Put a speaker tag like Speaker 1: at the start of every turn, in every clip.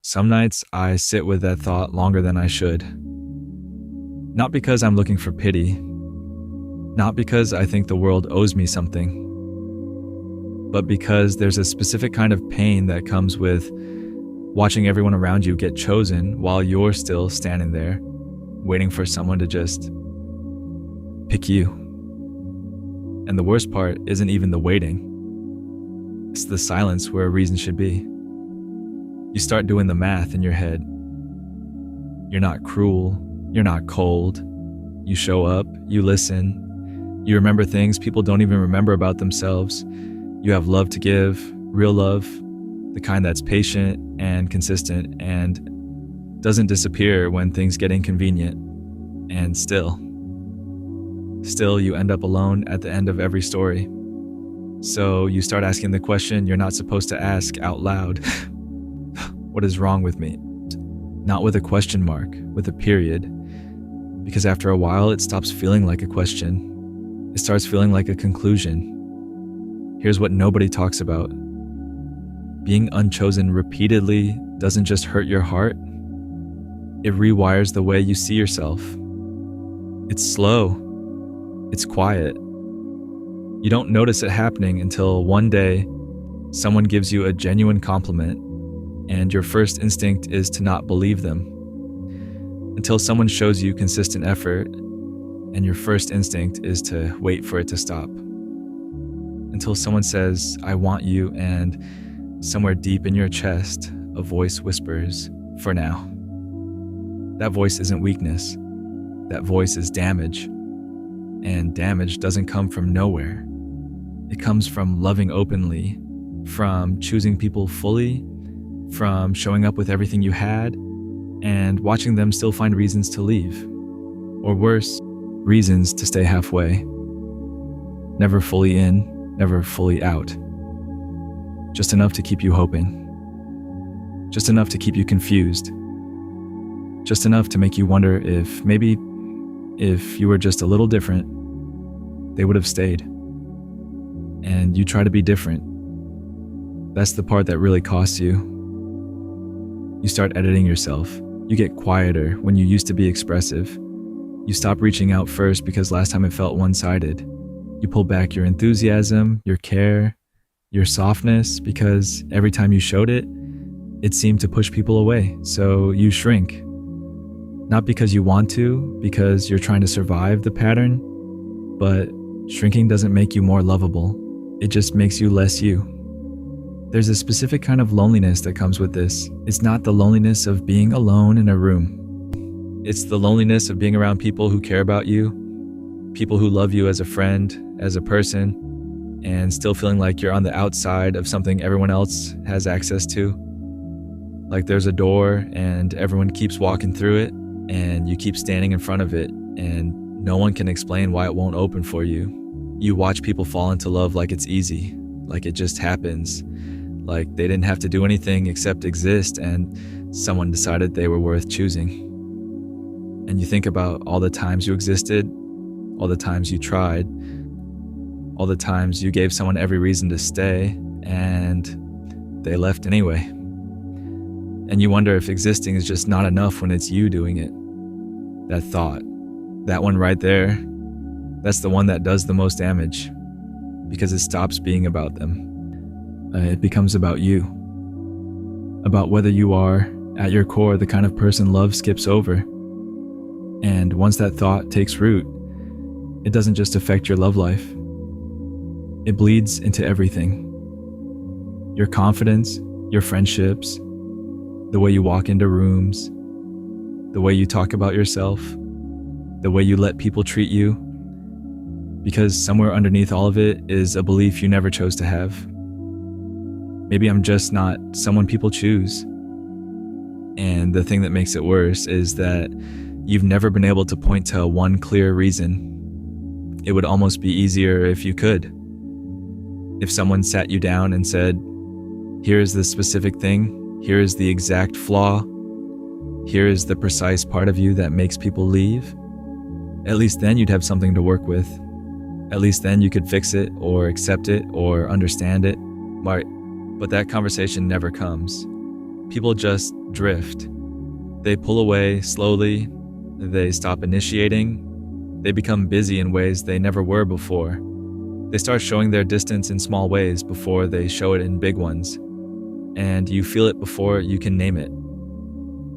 Speaker 1: Some nights I sit with that thought longer than I should. Not because I'm looking for pity, not because I think the world owes me something, but because there's a specific kind of pain that comes with watching everyone around you get chosen while you're still standing there, waiting for someone to just pick you. And the worst part isn't even the waiting. It's the silence where a reason should be. You start doing the math in your head. You're not cruel. You're not cold. You show up. You listen. You remember things people don't even remember about themselves. You have love to give, real love, the kind that's patient and consistent and doesn't disappear when things get inconvenient. And still you end up alone at the end of every story. So you start asking the question you're not supposed to ask out loud. What is wrong with me? Not with a question mark, with a period. Because after a while, it stops feeling like a question. It starts feeling like a conclusion. Here's what nobody talks about. Being unchosen repeatedly doesn't just hurt your heart. It rewires the way you see yourself. It's slow. It's quiet. You don't notice it happening until one day someone gives you a genuine compliment and your first instinct is to not believe them. Until someone shows you consistent effort and your first instinct is to wait for it to stop. Until someone says, "I want you," and somewhere deep in your chest, a voice whispers, "For now." That voice isn't weakness. That voice is damage. And damage doesn't come from nowhere. It comes from loving openly, from choosing people fully, from showing up with everything you had, and watching them still find reasons to leave. Or worse, reasons to stay halfway. Never fully in, never fully out. Just enough to keep you hoping. Just enough to keep you confused. Just enough to make you wonder if maybe if you were just a little different, they would have stayed. And you try to be different. That's the part that really costs you. You start editing yourself. You get quieter when you used to be expressive. You stop reaching out first because last time it felt one-sided. You pull back your enthusiasm, your care, your softness, because every time you showed it, it seemed to push people away. So you shrink. Not because you want to, because you're trying to survive the pattern, but shrinking doesn't make you more lovable. It just makes you less you. There's a specific kind of loneliness that comes with this. It's not the loneliness of being alone in a room. It's the loneliness of being around people who care about you, people who love you as a friend, as a person, and still feeling like you're on the outside of something everyone else has access to. Like there's a door and everyone keeps walking through it, and you keep standing in front of it, and no one can explain why it won't open for you. You watch people fall into love like it's easy, like it just happens, like they didn't have to do anything except exist, and someone decided they were worth choosing. And you think about all the times you existed, all the times you tried, all the times you gave someone every reason to stay, and they left anyway. And you wonder if existing is just not enough when it's you doing it. That thought, that one right there, that's the one that does the most damage, because it stops being about them. It becomes about you. About whether you are, at your core, the kind of person love skips over. And once that thought takes root, it doesn't just affect your love life. It bleeds into everything. Your confidence, your friendships, the way you walk into rooms, the way you talk about yourself, the way you let people treat you, because somewhere underneath all of it is a belief you never chose to have. Maybe I'm just not someone people choose. And the thing that makes it worse is that you've never been able to point to one clear reason. It would almost be easier if you could. If someone sat you down and said, "Here is the specific thing, here is the exact flaw, here is the precise part of you that makes people leave," at least then you'd have something to work with. At least then you could fix it or accept it or understand it. But that conversation never comes. People just drift. They pull away slowly, they stop initiating, they become busy in ways they never were before. They start showing their distance in small ways before they show it in big ones. And you feel it before you can name it.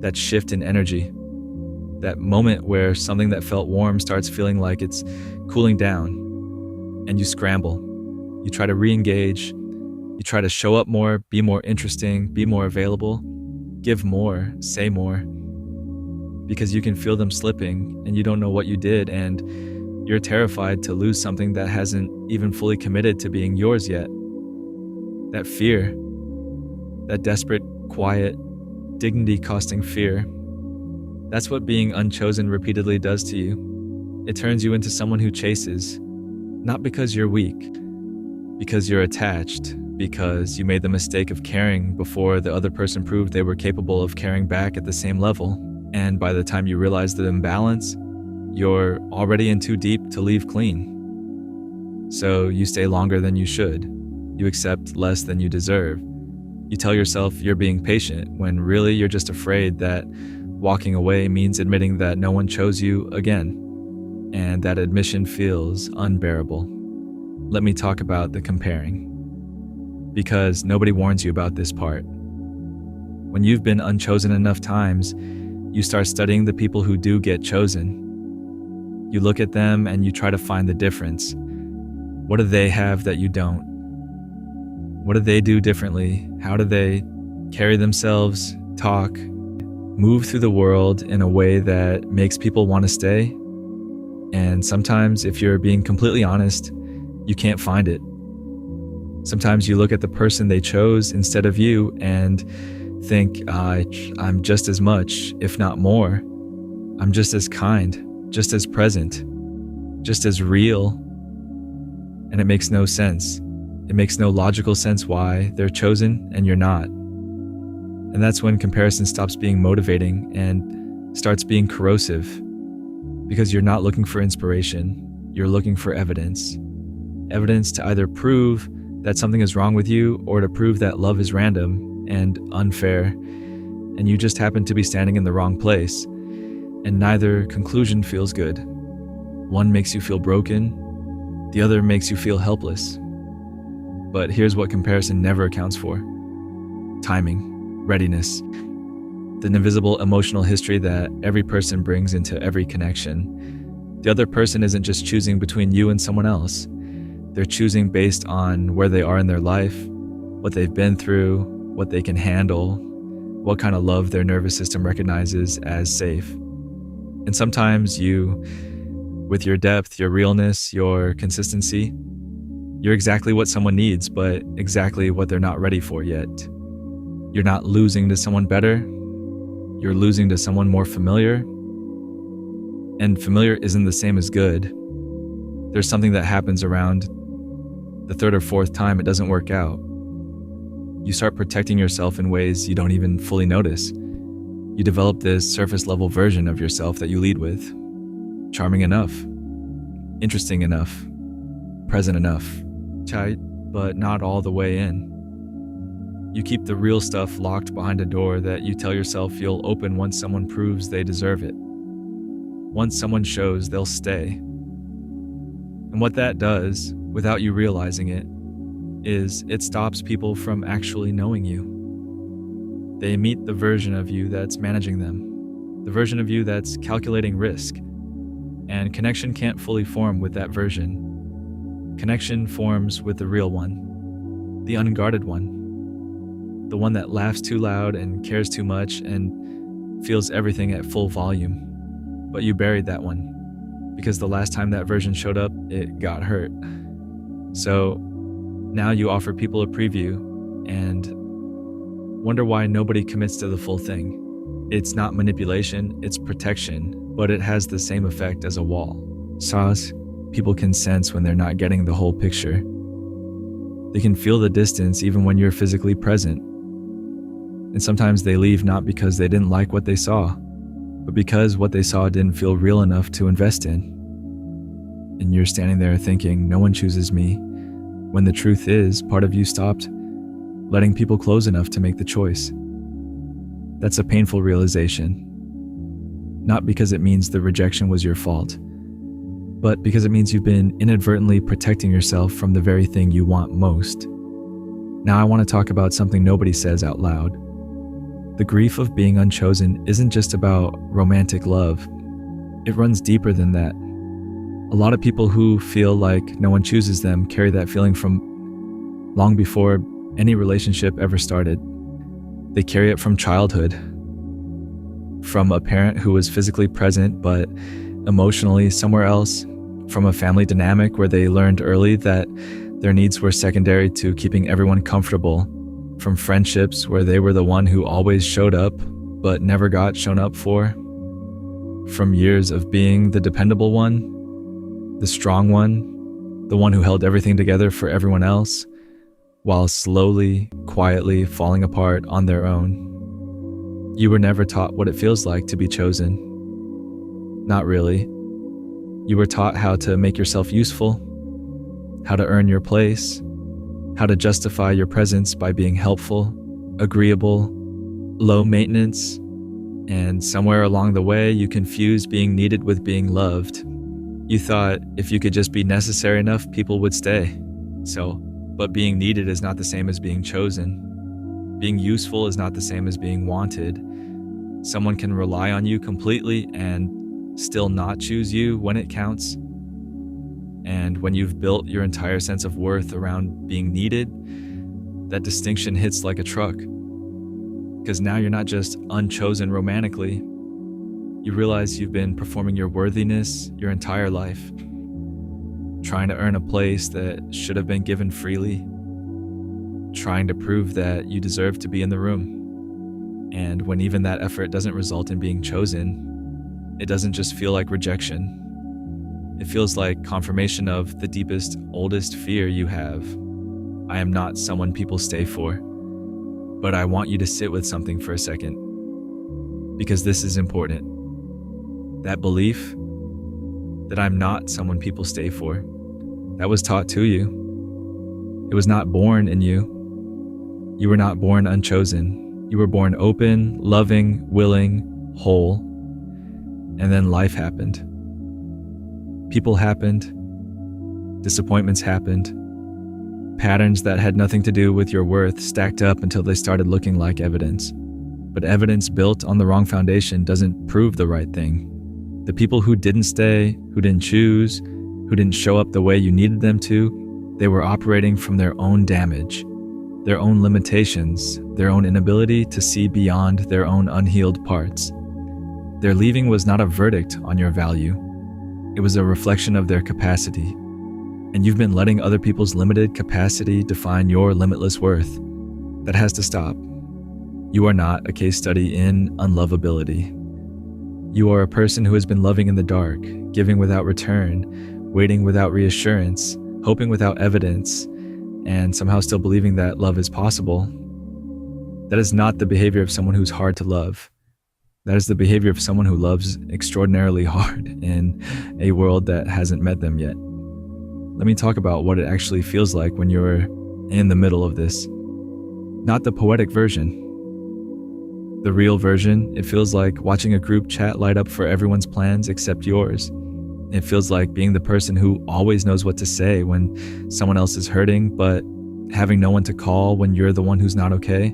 Speaker 1: That shift in energy. That moment where something that felt warm starts feeling like it's cooling down. And you scramble. You try to re-engage. You try to show up more, be more interesting, be more available, give more, say more. Because you can feel them slipping and you don't know what you did, and you're terrified to lose something that hasn't even fully committed to being yours yet. That fear, that desperate, quiet, dignity-costing fear, that's what being unchosen repeatedly does to you. It turns you into someone who chases, not because you're weak, because you're attached, because you made the mistake of caring before the other person proved they were capable of caring back at the same level. And by the time you realize the imbalance, you're already in too deep to leave clean. So you stay longer than you should. You accept less than you deserve. You tell yourself you're being patient when really you're just afraid that walking away means admitting that no one chose you again. And that admission feels unbearable. Let me talk about the comparing. Because nobody warns you about this part. When you've been unchosen enough times, you start studying the people who do get chosen. You look at them and you try to find the difference. What do they have that you don't? What do they do differently? How do they carry themselves, talk, move through the world in a way that makes people want to stay? And sometimes, if you're being completely honest, you can't find it. Sometimes you look at the person they chose instead of you and think, I'm just as much, if not more. I'm just as kind, just as present, just as real. And it makes no sense. It makes no logical sense why they're chosen and you're not. And that's when comparison stops being motivating and starts being corrosive. Because you're not looking for inspiration, you're looking for evidence. Evidence to either prove that something is wrong with you or to prove that love is random and unfair, and you just happen to be standing in the wrong place. And neither conclusion feels good. One makes you feel broken, the other makes you feel helpless. But here's what comparison never accounts for: timing, readiness, the invisible emotional history that every person brings into every connection. The other person isn't just choosing between you and someone else. They're choosing based on where they are in their life, what they've been through, what they can handle, what kind of love their nervous system recognizes as safe. And sometimes you, with your depth, your realness, your consistency, you're exactly what someone needs, but exactly what they're not ready for yet. You're not losing to someone better, you're losing to someone more familiar. And familiar isn't the same as good. There's something that happens around the third or fourth time it doesn't work out. You start protecting yourself in ways you don't even fully notice. You develop this surface level version of yourself that you lead with. Charming enough, interesting enough, present enough, tight, but not all the way in. You keep the real stuff locked behind a door that you tell yourself you'll open once someone proves they deserve it. Once someone shows they'll stay. And what that does, without you realizing it, is it stops people from actually knowing you. They meet the version of you that's managing them, the version of you that's calculating risk. And connection can't fully form with that version. Connection forms with the real one, the unguarded one, the one that laughs too loud and cares too much and feels everything at full volume. But you buried that one, because the last time that version showed up, it got hurt. So now you offer people a preview and wonder why nobody commits to the full thing. It's not manipulation, it's protection, but it has the same effect as a wall. Saws, people can sense when they're not getting the whole picture. They can feel the distance even when you're physically present. And sometimes they leave not because they didn't like what they saw, but because what they saw didn't feel real enough to invest in. And you're standing there thinking, no one chooses me, when the truth is, part of you stopped letting people close enough to make the choice. That's a painful realization. Not because it means the rejection was your fault, but because it means you've been inadvertently protecting yourself from the very thing you want most. Now I want to talk about something nobody says out loud. The grief of being unchosen isn't just about romantic love. It runs deeper than that. A lot of people who feel like no one chooses them carry that feeling from long before any relationship ever started. They carry it from childhood, from a parent who was physically present but emotionally somewhere else, from a family dynamic where they learned early that their needs were secondary to keeping everyone comfortable, from friendships where they were the one who always showed up but never got shown up for, from years of being the dependable one, the strong one, the one who held everything together for everyone else, while slowly, quietly falling apart on their own. You were never taught what it feels like to be chosen. Not really. You were taught how to make yourself useful, how to earn your place, how to justify your presence by being helpful, agreeable, low maintenance, and somewhere along the way you confused being needed with being loved. You thought if you could just be necessary enough, people would stay. But being needed is not the same as being chosen. Being useful is not the same as being wanted. Someone can rely on you completely and still not choose you when it counts. And when you've built your entire sense of worth around being needed, that distinction hits like a truck. Because now you're not just unchosen romantically. You realize you've been performing your worthiness your entire life, trying to earn a place that should have been given freely, trying to prove that you deserve to be in the room. And when even that effort doesn't result in being chosen, it doesn't just feel like rejection. It feels like confirmation of the deepest, oldest fear you have. I am not someone people stay for. But I want you to sit with something for a second, because this is important. That belief that I'm not someone people stay for, that was taught to you. It was not born in you. You were not born unchosen. You were born open, loving, willing, whole. And then life happened. People happened. Disappointments happened. Patterns that had nothing to do with your worth stacked up until they started looking like evidence. But evidence built on the wrong foundation doesn't prove the right thing. The people who didn't stay, who didn't choose, who didn't show up the way you needed them to, they were operating from their own damage, their own limitations, their own inability to see beyond their own unhealed parts. Their leaving was not a verdict on your value. It was a reflection of their capacity. And you've been letting other people's limited capacity define your limitless worth. That has to stop. You are not a case study in unlovability. You are a person who has been loving in the dark, giving without return, waiting without reassurance, hoping without evidence, and somehow still believing that love is possible. That is not the behavior of someone who's hard to love. That is the behavior of someone who loves extraordinarily hard in a world that hasn't met them yet. Let me talk about what it actually feels like when you're in the middle of this. Not the poetic version. The real version, it feels like watching a group chat light up for everyone's plans except yours. It feels like being the person who always knows what to say when someone else is hurting, but having no one to call when you're the one who's not okay.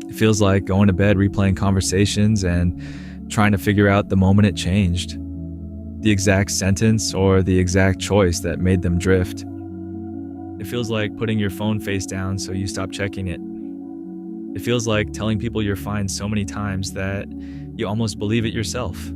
Speaker 1: It feels like going to bed replaying conversations and trying to figure out the moment it changed, the exact sentence or the exact choice that made them drift. It feels like putting your phone face down so you stop checking it. It feels like telling people you're fine so many times that you almost believe it yourself.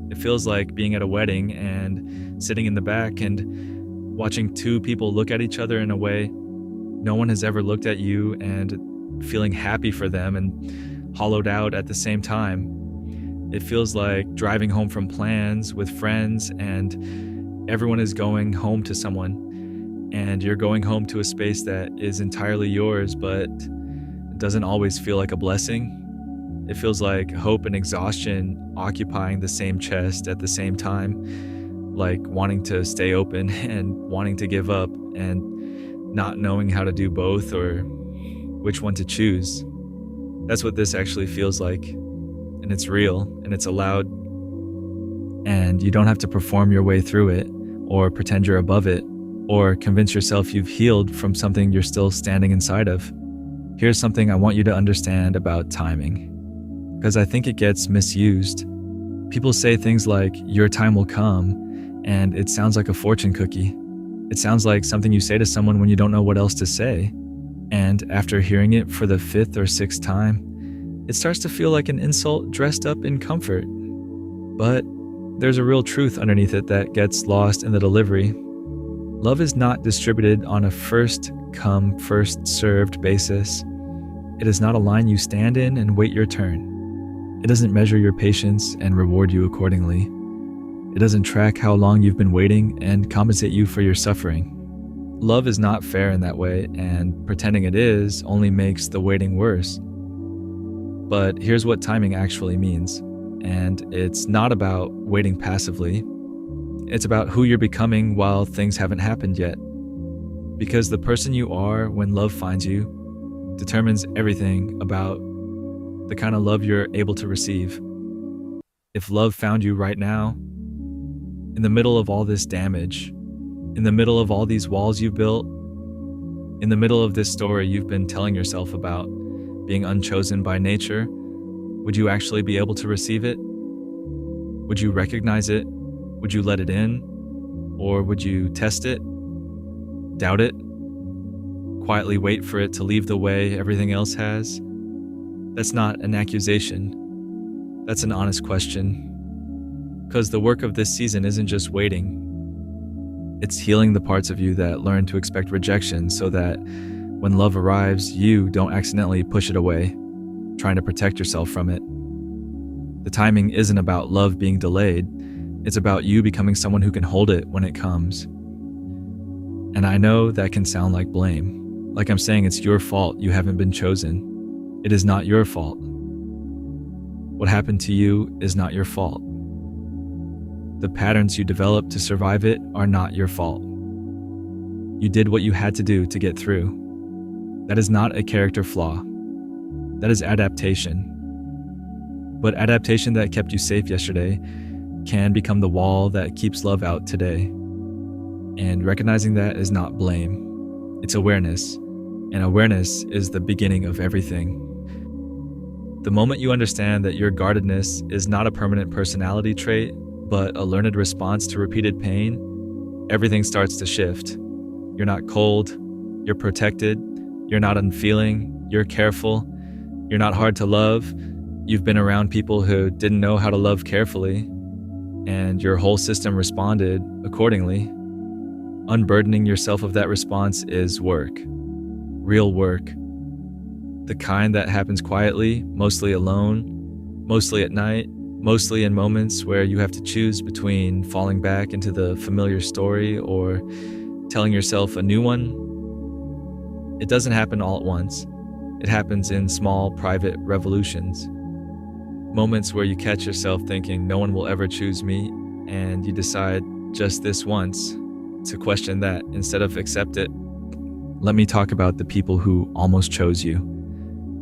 Speaker 1: It feels like being at a wedding and sitting in the back and watching two people look at each other in a way no one has ever looked at you, and feeling happy for them and hollowed out at the same time. It feels like driving home from plans with friends and everyone is going home to someone, and you're going home to a space that is entirely yours, but doesn't always feel like a blessing. It feels like hope and exhaustion occupying the same chest at the same time, like wanting to stay open and wanting to give up and not knowing how to do both or which one to choose. That's what this actually feels like. and it's real, and it's allowed, and you don't have to perform your way through it, or pretend you're above it, or convince yourself you've healed from something you're still standing inside of. Here's something I want you to understand about timing, because I think it gets misused. People say things like, your time will come, and it sounds like a fortune cookie. It sounds like something you say to someone when you don't know what else to say. And after hearing it for the 5th or 6th time, it starts to feel like an insult dressed up in comfort. But there's a real truth underneath it that gets lost in the delivery. Love is not distributed on a first come, first served basis. It is not a line you stand in and wait your turn. It doesn't measure your patience and reward you accordingly. It doesn't track how long you've been waiting and compensate you for your suffering. Love is not fair in that way, and pretending it is only makes the waiting worse. But here's what timing actually means, and it's not about waiting passively. It's about who you're becoming while things haven't happened yet. Because the person you are when love finds you determines everything about the kind of love you're able to receive. If love found you right now, in the middle of all this damage, in the middle of all these walls you've built, in the middle of this story you've been telling yourself about being unchosen by nature, would you actually be able to receive it? Would you recognize it? Would you let it in? Or would you test it? Doubt it? Quietly wait for it to leave the way everything else has? That's not an accusation. That's an honest question. Because the work of this season isn't just waiting. It's healing the parts of you that learn to expect rejection so that when love arrives, you don't accidentally push it away, trying to protect yourself from it. The timing isn't about love being delayed. It's about you becoming someone who can hold it when it comes. And I know that can sound like blame, like I'm saying it's your fault you haven't been chosen. It is not your fault. What happened to you is not your fault. The patterns you developed to survive it are not your fault. You did what you had to do to get through. That is not a character flaw. That is adaptation. But adaptation that kept you safe yesterday can become the wall that keeps love out today. And recognizing that is not blame. It's awareness. And awareness is the beginning of everything. The moment you understand that your guardedness is not a permanent personality trait, but a learned response to repeated pain, everything starts to shift. You're not cold, you're protected, you're not unfeeling, you're careful, you're not hard to love, you've been around people who didn't know how to love carefully, and your whole system responded accordingly. Unburdening yourself of that response is work. Real work. The kind that happens quietly, mostly alone, mostly at night, mostly in moments where you have to choose between falling back into the familiar story or telling yourself a new one. It doesn't happen all at once. It happens in small, private revolutions. Moments where you catch yourself thinking, no one will ever choose me, and you decide just this once to question that instead of accept it. Let me talk about the people who almost chose you,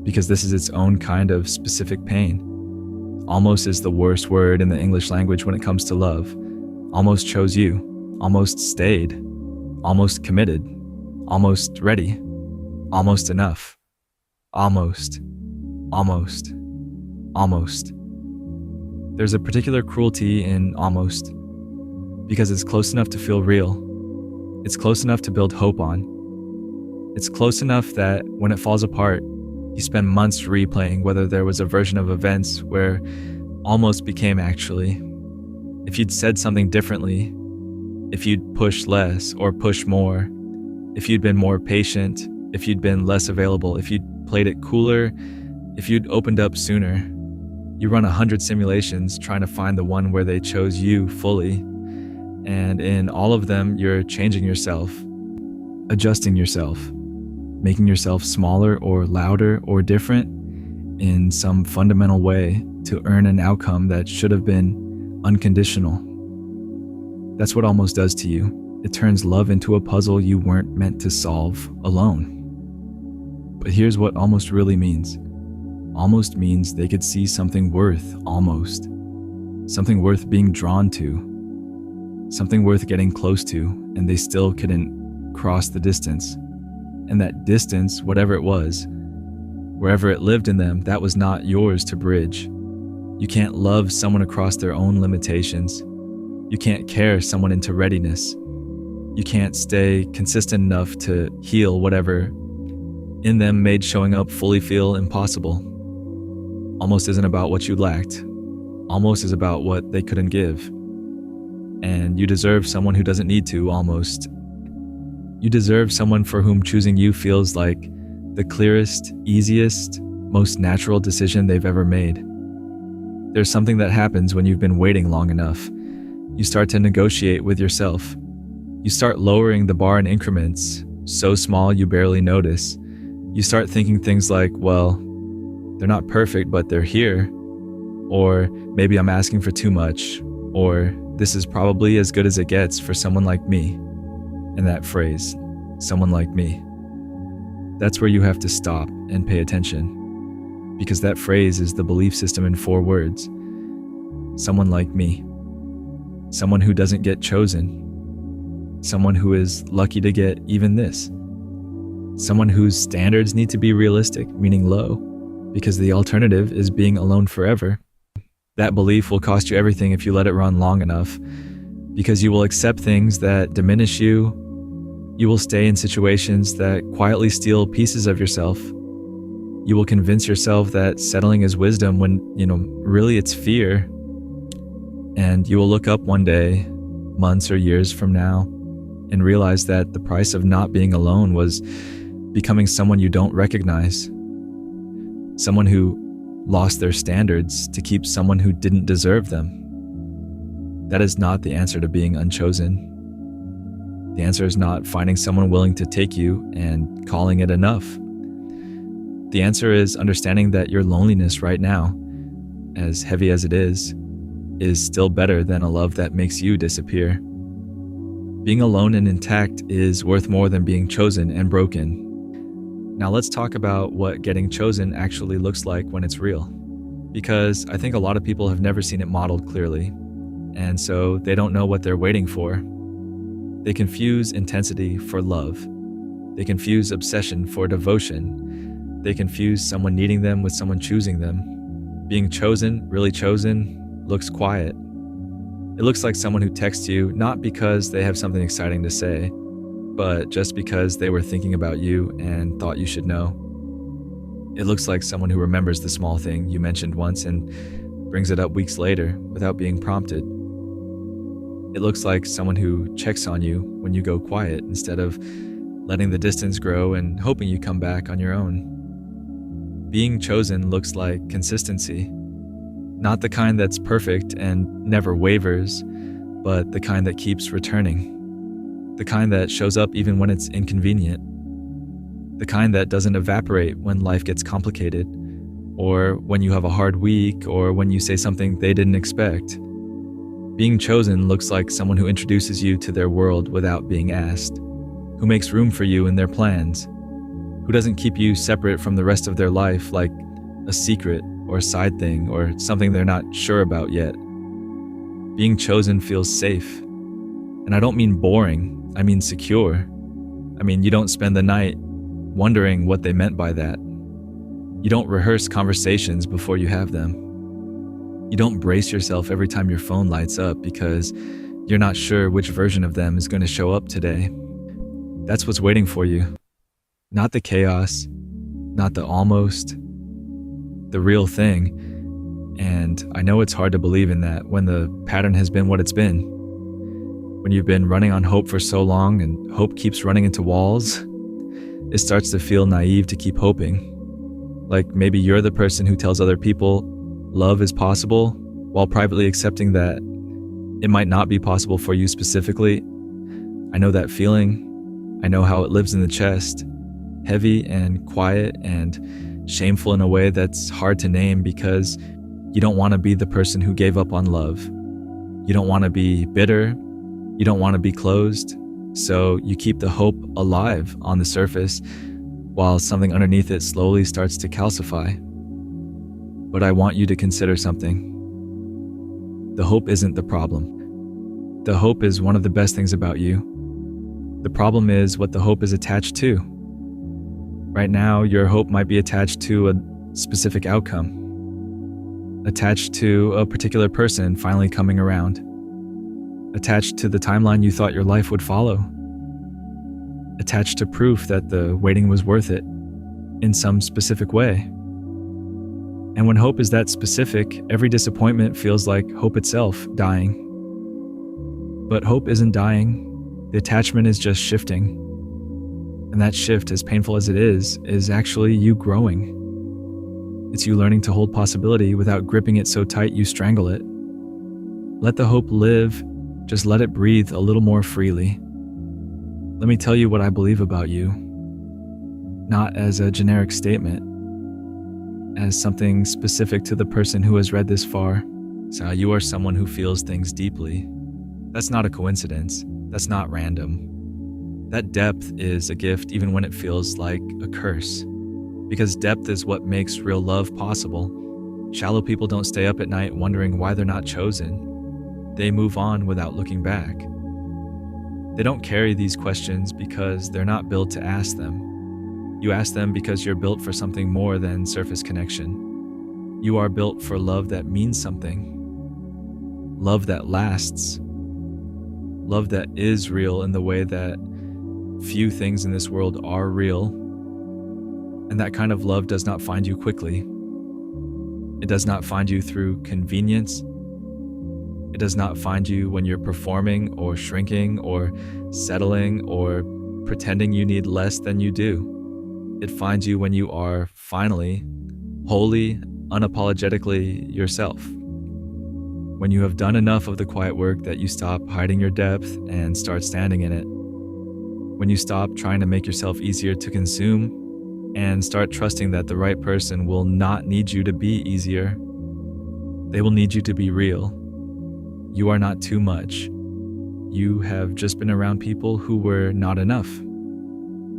Speaker 1: because this is its own kind of specific pain. Almost is the worst word in the English language when it comes to love. Almost chose you, almost stayed, almost committed, almost ready, almost enough, almost. There's a particular cruelty in almost, because it's close enough to feel real. It's close enough to build hope on. It's close enough that when it falls apart, you spend months replaying whether there was a version of events where almost became actually. If you'd said something differently, if you'd pushed less or pushed more, if you'd been more patient, if you'd been less available, if you'd played it cooler, if you'd opened up sooner. You run 100 simulations trying to find the one where they chose you fully. And in all of them, you're changing yourself, adjusting yourself, making yourself smaller or louder or different in some fundamental way to earn an outcome that should have been unconditional. That's what almost does to you. It turns love into a puzzle you weren't meant to solve alone. But here's what almost really means. almost means they could see something worth something worth being drawn to, something worth getting close to, and they still couldn't cross the distance. And that distance, whatever it was, wherever it lived in them, that was not yours to bridge. You can't love someone across their own limitations. You can't care someone into readiness. You can't stay consistent enough to heal whatever in them made showing up fully feel impossible. Almost isn't about what you lacked. Almost is about what they couldn't give. And you deserve someone who doesn't need to, almost. You deserve someone for whom choosing you feels like the clearest, easiest, most natural decision they've ever made. There's something that happens when you've been waiting long enough. You start to negotiate with yourself. You start lowering the bar in increments, so small you barely notice. You start thinking things like, well, they're not perfect, but they're here. Or maybe I'm asking for too much. Or this is probably as good as it gets for someone like me. And that phrase, someone like me, that's where you have to stop and pay attention. Because that phrase is the belief system in 4 words. Someone like me. Someone who doesn't get chosen. Someone who is lucky to get even this. Someone whose standards need to be realistic, meaning low, because the alternative is being alone forever. That belief will cost you everything if you let it run long enough, because you will accept things that diminish you. You will stay in situations that quietly steal pieces of yourself. You will convince yourself that settling is wisdom when, really it's fear. And you will look up one day, months or years from now, and realize that the price of not being alone was becoming someone you don't recognize. Someone who lost their standards to keep someone who didn't deserve them. That is not the answer to being unchosen. The answer is not finding someone willing to take you and calling it enough. The answer is understanding that your loneliness right now, as heavy as it is still better than a love that makes you disappear. Being alone and intact is worth more than being chosen and broken. Now let's talk about what getting chosen actually looks like when it's real. Because I think a lot of people have never seen it modeled clearly, and so they don't know what they're waiting for. They confuse intensity for love. They confuse obsession for devotion. They confuse someone needing them with someone choosing them. Being chosen, really chosen, looks quiet. It looks like someone who texts you not because they have something exciting to say, but just because they were thinking about you and thought you should know. It looks like someone who remembers the small thing you mentioned once and brings it up weeks later without being prompted. It looks like someone who checks on you when you go quiet instead of letting the distance grow and hoping you come back on your own. Being chosen looks like consistency. Not the kind that's perfect and never wavers, but the kind that keeps returning. The kind that shows up even when it's inconvenient. The kind that doesn't evaporate when life gets complicated, or when you have a hard week, or when you say something they didn't expect. Being chosen looks like someone who introduces you to their world without being asked, who makes room for you in their plans, who doesn't keep you separate from the rest of their life like a secret or a side thing or something they're not sure about yet. Being chosen feels safe. And I don't mean boring, I mean secure. I mean, you don't spend the night wondering what they meant by that. You don't rehearse conversations before you have them. You don't brace yourself every time your phone lights up because you're not sure which version of them is going to show up today. That's what's waiting for you. Not the chaos, not the almost, the real thing. And I know it's hard to believe in that when the pattern has been what it's been. When you've been running on hope for so long and hope keeps running into walls, it starts to feel naive to keep hoping. Like maybe you're the person who tells other people love is possible while privately accepting that it might not be possible for you specifically. I know that feeling. I know how it lives in the chest, heavy and quiet and shameful in a way that's hard to name because you don't want to be the person who gave up on love. You don't want to be bitter. You don't want to be closed. So you keep the hope alive on the surface while something underneath it slowly starts to calcify. But I want you to consider something. The hope isn't the problem. The hope is one of the best things about you. The problem is what the hope is attached to. Right now, your hope might be attached to a specific outcome, attached to a particular person finally coming around, attached to the timeline you thought your life would follow, attached to proof that the waiting was worth it in some specific way. And when hope is that specific, every disappointment feels like hope itself dying. But hope isn't dying. The attachment is just shifting. And that shift, as painful as it is actually you growing. It's you learning to hold possibility without gripping it so tight you strangle it. Let the hope live, just let it breathe a little more freely. Let me tell you what I believe about you. Not as a generic statement, as something specific to the person who has read this far. So you are someone who feels things deeply. That's not a coincidence. That's not random. That depth is a gift even when it feels like a curse. Because depth is what makes real love possible. Shallow people don't stay up at night wondering why they're not chosen. They move on without looking back. They don't carry these questions because they're not built to ask them. You ask them because you're built for something more than surface connection. You are built for love that means something. Love that lasts. Love that is real in the way that few things in this world are real. And that kind of love does not find you quickly. It does not find you through convenience. It does not find you when you're performing or shrinking or settling or pretending you need less than you do. It finds you when you are finally, wholly, unapologetically yourself. When you have done enough of the quiet work that you stop hiding your depth and start standing in it. When you stop trying to make yourself easier to consume and start trusting that the right person will not need you to be easier. They will need you to be real. You are not too much. You have just been around people who were not enough.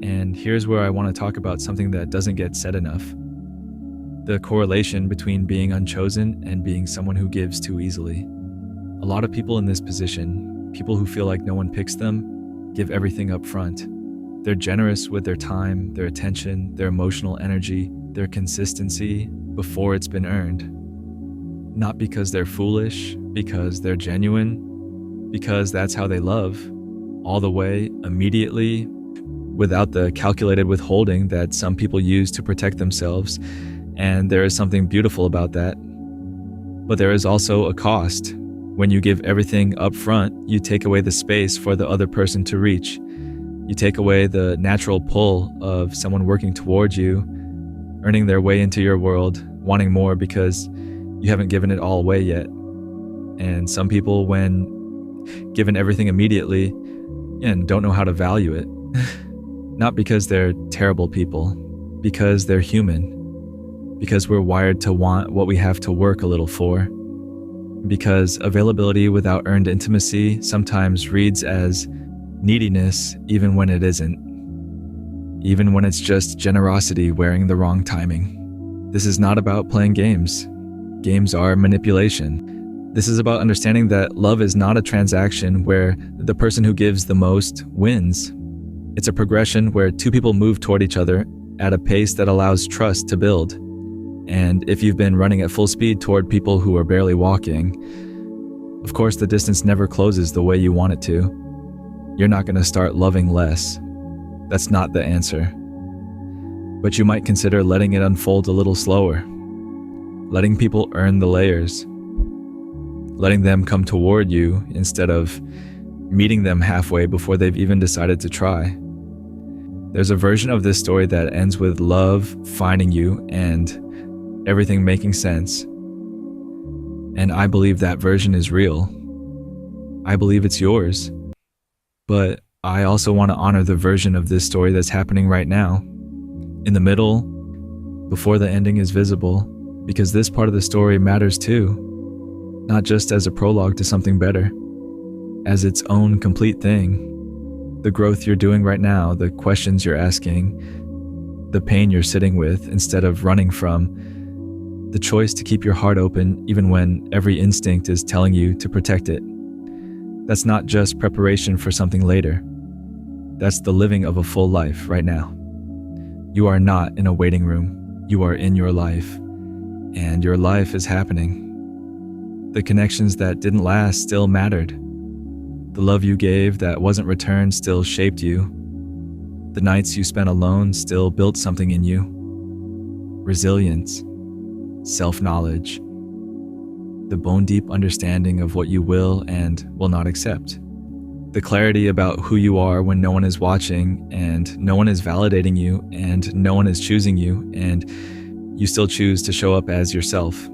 Speaker 1: And here's where I want to talk about something that doesn't get said enough. The correlation between being unchosen and being someone who gives too easily. A lot of people in this position, people who feel like no one picks them, give everything up front. They're generous with their time, their attention, their emotional energy, their consistency before it's been earned. Not because they're foolish, because they're genuine, because that's how they love, all the way, immediately, without the calculated withholding that some people use to protect themselves. And there is something beautiful about that. But there is also a cost. When you give everything up front, you take away the space for the other person to reach. You take away the natural pull of someone working towards you, earning their way into your world, wanting more because you haven't given it all away yet. And some people, when given everything immediately, and don't know how to value it. Not because they're terrible people, because they're human. Because we're wired to want what we have to work a little for. Because availability without earned intimacy sometimes reads as neediness even when it isn't. Even when it's just generosity wearing the wrong timing. This is not about playing games. Games are manipulation. This is about understanding that love is not a transaction where the person who gives the most wins. It's a progression where two people move toward each other at a pace that allows trust to build. And if you've been running at full speed toward people who are barely walking, of course the distance never closes the way you want it to. You're not going to start loving less. That's not the answer. But you might consider letting it unfold a little slower. Letting people earn the layers. Letting them come toward you instead of meeting them halfway before they've even decided to try. There's a version of this story that ends with love finding you and everything making sense. And I believe that version is real. I believe it's yours. But I also want to honor the version of this story that's happening right now. In the middle, before the ending is visible, because this part of the story matters too. Not just as a prologue to something better, as its own complete thing. The growth you're doing right now, the questions you're asking, the pain you're sitting with instead of running from, The choice to keep your heart open even when every instinct is telling you to protect it. That's not just preparation for something later. That's the living of a full life right now. You are not in a waiting room. You are in your life, and your life is happening. The connections that didn't last still mattered. The love you gave that wasn't returned still shaped you. The nights you spent alone still built something in you. Resilience, self-knowledge, the bone-deep understanding of what you will and will not accept. The clarity about who you are when no one is watching and no one is validating you and no one is choosing you and you still choose to show up as yourself.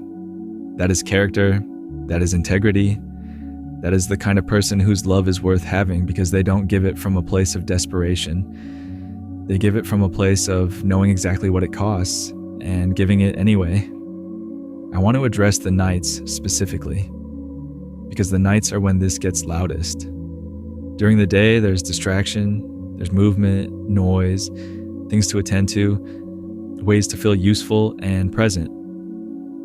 Speaker 1: That is character, that is integrity, that is the kind of person whose love is worth having because they don't give it from a place of desperation. They give it from a place of knowing exactly what it costs and giving it anyway. I want to address the nights specifically because the nights are when this gets loudest. During the day, there's distraction, there's movement, noise, things to attend to, ways to feel useful and present.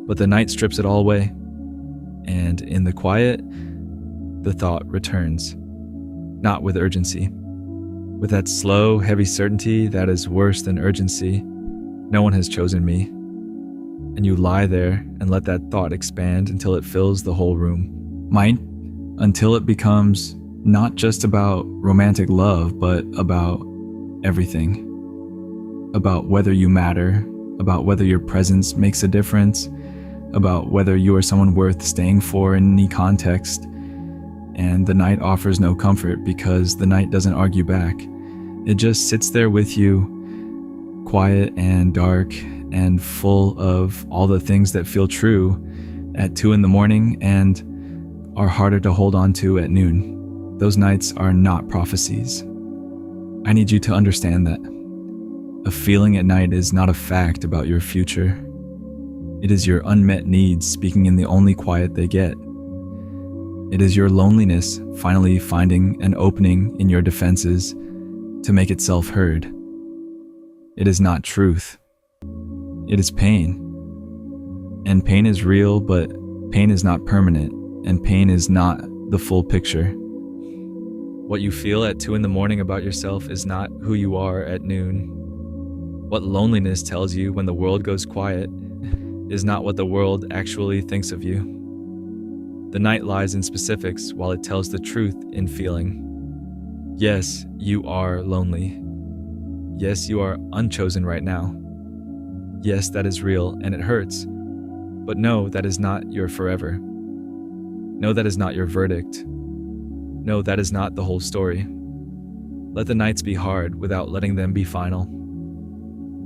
Speaker 1: But the night strips it all away. And in the quiet, the thought returns, not with urgency. With that slow, heavy certainty that is worse than urgency, no one has chosen me. And you lie there and let that thought expand until it fills the whole room. Until it becomes not just about romantic love, but about everything. About whether you matter, about whether your presence makes a difference, about whether you are someone worth staying for in any context. And the night offers no comfort because the night doesn't argue back. It just sits there with you, quiet and dark and full of all the things that feel true at 2 a.m. and are harder to hold on to at noon. Those nights are not prophecies. I need you to understand that. A feeling at night is not a fact about your future. It is your unmet needs speaking in the only quiet they get. It is your loneliness finally finding an opening in your defenses to make itself heard. It is not truth. It is pain. And pain is real, but pain is not permanent, and pain is not the full picture. What you feel at 2 a.m. about yourself is not who you are at noon. What loneliness tells you when the world goes quiet is not what the world actually thinks of you. The night lies in specifics while it tells the truth in feeling. Yes, you are lonely. Yes, you are unchosen right now. Yes, that is real and it hurts. But no, that is not your forever. No, that is not your verdict. No, that is not the whole story. Let the nights be hard without letting them be final.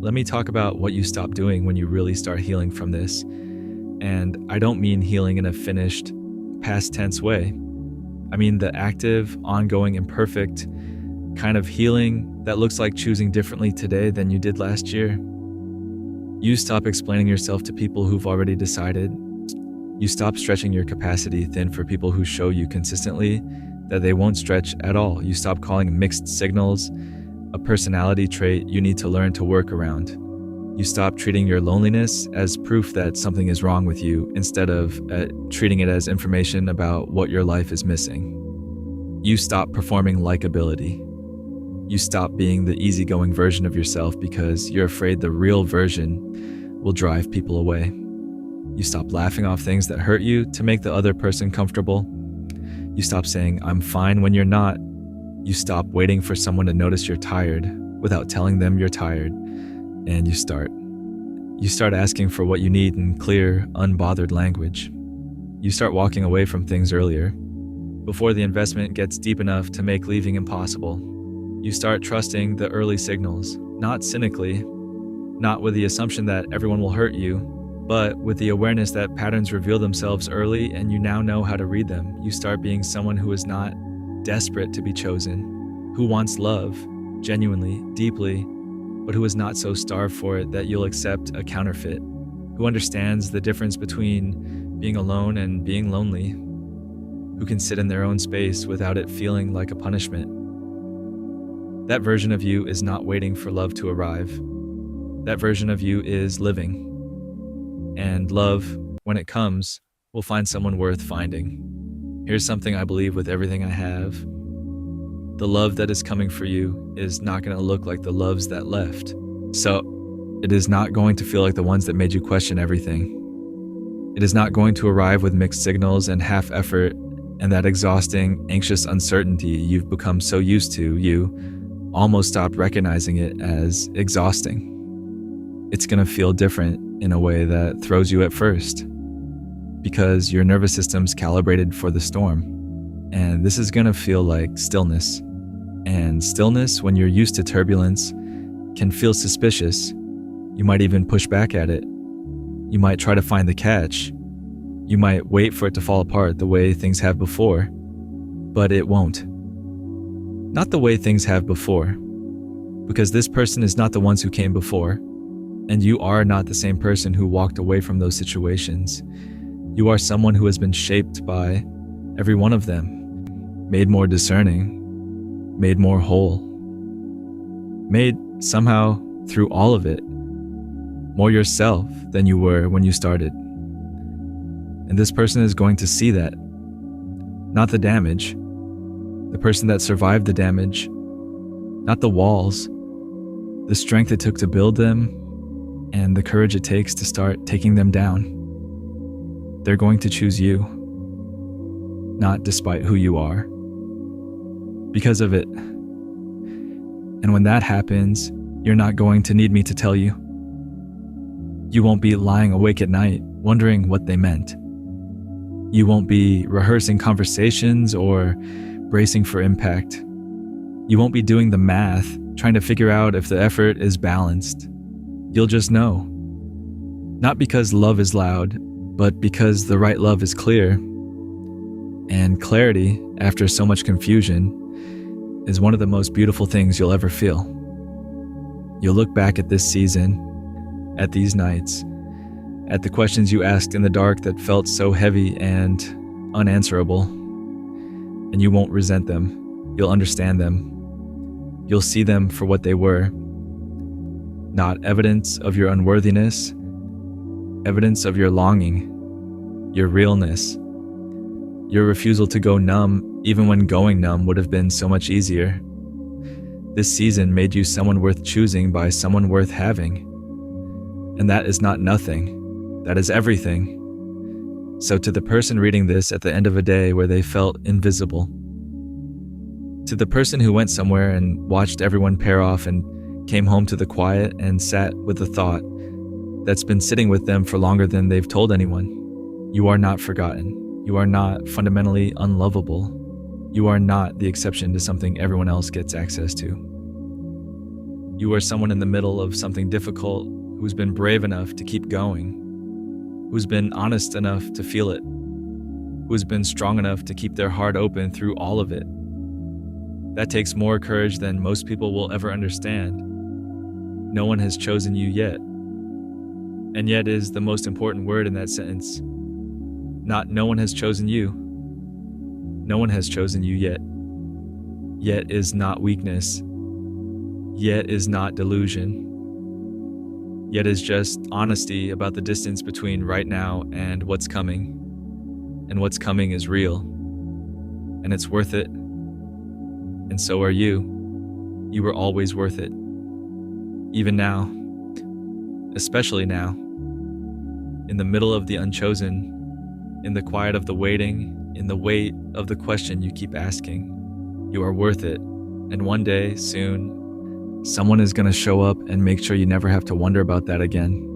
Speaker 1: Let me talk about what you stop doing when you really start healing from this. And I don't mean healing in a finished, past tense way. I mean the active, ongoing, imperfect kind of healing that looks like choosing differently today than you did last year. You stop explaining yourself to people who've already decided. You stop stretching your capacity thin for people who show you consistently that they won't stretch at all. You stop calling mixed signals a personality trait you need to learn to work around. You stop treating your loneliness as proof that something is wrong with you instead of treating it as information about what your life is missing. You stop performing likability. You stop being the easygoing version of yourself because you're afraid the real version will drive people away. You stop laughing off things that hurt you to make the other person comfortable. You stop saying, "I'm fine," when you're not. You stop waiting for someone to notice you're tired without telling them you're tired. And you start asking for what you need in clear, unbothered language. You start walking away from things earlier, before the investment gets deep enough to make leaving impossible. You start trusting the early signals, not cynically, not with the assumption that everyone will hurt you, but with the awareness that patterns reveal themselves early and you now know how to read them. You start being someone who is not desperate to be chosen, who wants love, genuinely, deeply, but who is not so starved for it that you'll accept a counterfeit, who understands the difference between being alone and being lonely, who can sit in their own space without it feeling like a punishment. That version of you is not waiting for love to arrive. That version of you is living. And love, when it comes, will find someone worth finding. Here's something I believe with everything I have. The love that is coming for you is not going to look like the loves that left. So, it is not going to feel like the ones that made you question everything. It is not going to arrive with mixed signals and half effort and that exhausting, anxious uncertainty you've become so used to, you almost stopped recognizing it as exhausting. It's going to feel different in a way that throws you at first because your nervous system's calibrated for the storm. And this is going to feel like stillness. And stillness, when you're used to turbulence, can feel suspicious. You might even push back at it. You might try to find the catch. You might wait for it to fall apart the way things have before, but it won't. Not the way things have before, because this person is not the ones who came before, and you are not the same person who walked away from those situations. You are someone who has been shaped by every one of them, made more discerning, made more whole, made somehow through all of it, more yourself than you were when you started. And this person is going to see that, not the damage, the person that survived the damage, not the walls, the strength it took to build them, and the courage it takes to start taking them down. They're going to choose you, not despite who you are, because of it. And when that happens, you're not going to need me to tell you. You won't be lying awake at night, wondering what they meant. You won't be rehearsing conversations or bracing for impact. You won't be doing the math, trying to figure out if the effort is balanced. You'll just know. Not because love is loud, but because the right love is clear. And clarity, after so much confusion, is one of the most beautiful things you'll ever feel. You'll look back at this season, at these nights, at the questions you asked in the dark that felt so heavy and unanswerable, and you won't resent them. You'll understand them. You'll see them for what they were. Not evidence of your unworthiness, evidence of your longing, your realness, your refusal to go numb even when going numb would have been so much easier. This season made you someone worth choosing by someone worth having. And that is not nothing. That is everything. So to the person reading this at the end of a day where they felt invisible, to the person who went somewhere and watched everyone pair off and came home to the quiet and sat with the thought that's been sitting with them for longer than they've told anyone, you are not forgotten. You are not fundamentally unlovable. You are not the exception to something everyone else gets access to. You are someone in the middle of something difficult who's been brave enough to keep going, who's been honest enough to feel it, who's been strong enough to keep their heart open through all of it. That takes more courage than most people will ever understand. No one has chosen you yet. And yet is the most important word in that sentence. Not no one has chosen you. No one has chosen you yet. Yet is not weakness. Yet is not delusion. Yet is just honesty about the distance between right now and what's coming. And what's coming is real. And it's worth it. And so are you. You were always worth it. Even now. Especially now. In the middle of the unchosen. In the quiet of the waiting. In the weight of the question you keep asking. You are worth it. And one day, soon, someone is going to show up and make sure you never have to wonder about that again.